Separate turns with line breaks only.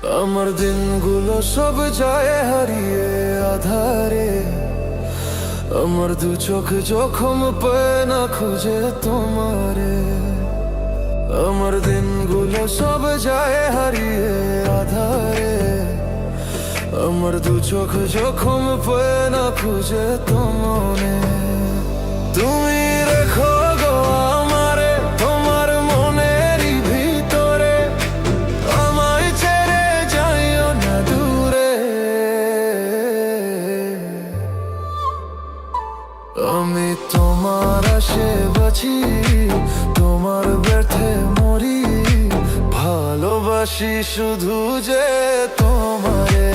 আমার দিনগুলো সব যায় হারিয়ে আধারে, আমার দু চোখ জখম পায় না খুঁজে তোমারে। আমার দিনগুলো সব যায় হারিয়ে আধারে, আমার দু চোখ জখম পায় না খুঁজে তোমারে। তুমি রেখো গো আমারে তোমার মনেরই ভিতরে, আমায় ছেড়ে যাইও না দূরে। আমি তোমার আশে বাঁচি, তোমার ব্যর্থে মরি, ভালোবাসি শুধু যে তোমারে।